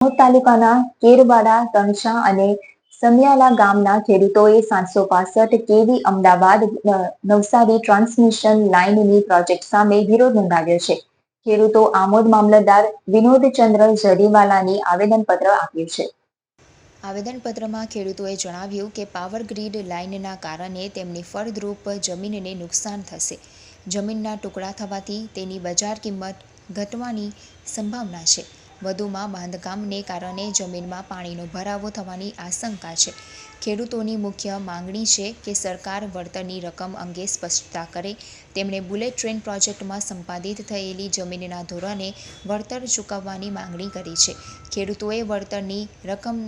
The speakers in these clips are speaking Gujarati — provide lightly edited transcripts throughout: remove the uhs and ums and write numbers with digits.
દાહોદ તાલુકાના કેરવાડા, તણછા અને સમિયાલા ગામના ખેડૂતોએ 765 કેવી અમદાવાદ નવસારી ટ્રાન્સમિશન લાઇનની પ્રોજેક્ટ સામે વિરોધ નોંધાવ્યો છે. ખેડૂતો આમોદ મામલતદાર વિનોદચંદ્ર જરીવાલાની આવેદનપત્ર આપ્યું છે. આવેદનપત્રમાં ખેડૂતોએ જણાવ્યું કે પાવર ગ્રીડ લાઇનના કારણે તેમની ફળદ્રુપ જમીનને નુકસાન થશે. જમીનના ટુકડા થવાથી તેની બજાર કિંમત ઘટવાની સંભાવના છે. વધુમાં બાંધકામને કારણે જમીનમાં પાણીનો ભરાવો થવાની આશંકા છે. ખેડૂતોની મુખ્ય માંગણી છે કે સરકાર વળતરની રકમ અંગે સ્પષ્ટતા કરે. તેમણે બુલેટ ટ્રેન પ્રોજેક્ટમાં સંપાદિત થયેલી જમીનના ધોરણે વળતર ચૂકવવાની માંગણી કરી છે. ખેડૂતોએ વળતરની રકમ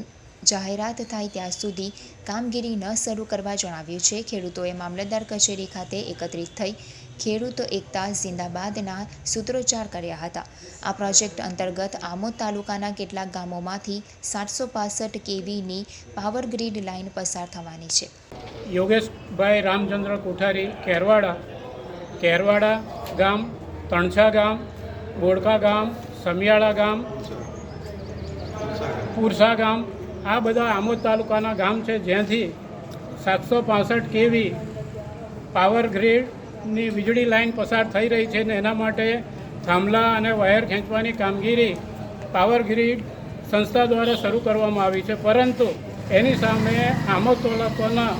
જાહેરાત થાય ત્યાં સુધી કામગીરી ન શરૂ કરવા જણાવ્યું છે. ખેડૂતોએ મામલતદાર કચેરી ખાતે એકત્રિત થઈ ખેડૂત એકતા જિંદાબાદના સૂત્રોચ્ચાર કર્યા હતા. આ પ્રોજેક્ટ અંતર્ગત આમોદ તાલુકાના કેટલાક ગામોમાંથી 765 કેવીની પાવર ગ્રીડ લાઇન પસાર થવાની છે. યોગેશભાઈ રામચંદ્ર કોઠારી, કેરવાડા ગામ, તણછા ગામ, બોડકા ગામ, સમિયાળા ગામ, પુરસા ગામ, આ બધા આમોદ તાલુકાના ગામ છે, જ્યાંથી 765 કેવી પાવર ગ્રીડની વીજળી લાઇન પસાર થઈ રહી છે ને એના માટે થાંભલા અને વાયર ખેંચવાની કામગીરી પાવર ગ્રીડ સંસ્થા દ્વારા શરૂ કરવામાં આવી છે. પરંતુ એની સામે આમોદ તાલુકાના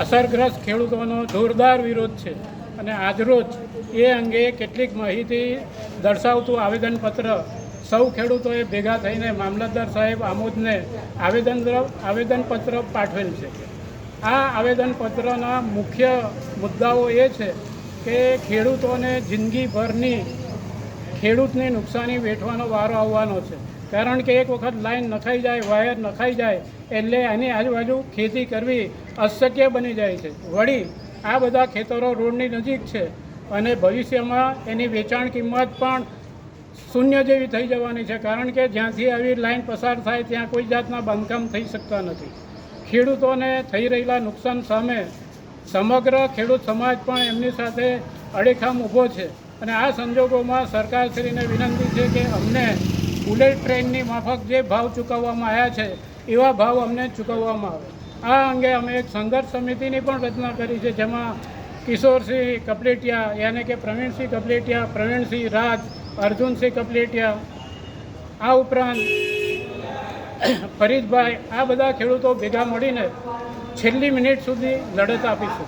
અસરગ્રસ્ત ખેડૂતોનો જોરદાર વિરોધ છે અને આજરોજ એ અંગે કેટલીક માહિતી દર્શાવતું આવેદનપત્ર સૌ ખેડૂતોએ ભેગા થઈને મામલતદાર સાહેબ આમોદને આવેદનપત્ર પાઠવેલ છે. આ આવેદનપત્રના મુખ્ય મુદ્દાઓ એ છે કે ખેડૂતોને જિંદગીભરની ખેડૂતની નુકસાની વેઠવાનો વારો આવવાનો છે. કારણ કે એક વખત લાઈન નખાઈ જાય, વાયર નખાઈ જાય એટલે એની આજુબાજુ ખેતી કરવી અશક્ય બની જાય છે. વળી આ બધા ખેતરો રોડની નજીક છે અને ભવિષ્યમાં એની વેચાણ કિંમત પણ શૂન્ય જેવી થઈ જવાની છે. કારણ કે જ્યાંથી આવી લાઈન પસાર થાય ત્યાં કોઈ જાતના બાંધકામ થઈ શકતા નથી. ખેડૂતોને થઈ રહેલા નુકસાન સામે સમગ્ર ખેડૂત સમાજ પણ એમની સાથે અડીખમ ઊભો છે અને આ સંજોગોમાં સરકારશ્રીને વિનંતી છે કે અમને બુલેટ ટ્રેનની માફક જે ભાવ ચૂકવવામાં આવ્યા છે એવા ભાવ અમને ચૂકવવામાં આવે. આ અંગે અમે એક સંઘર્ષ સમિતિની પણ રચના કરી છે, જેમાં કિશોરસિંહ કપલેટિયા યાની કે પ્રવીણસિંહ કપલેટિયા, પ્રવીણસિંહ રાજ, અર્જુનસિંહ કપલેટિયા, આ ઉપરાંત ફરીદભાઈ, આ બધા ખેડૂતો ભેગા મળીને છેલ્લી મિનિટ સુધી લડત આપીશું.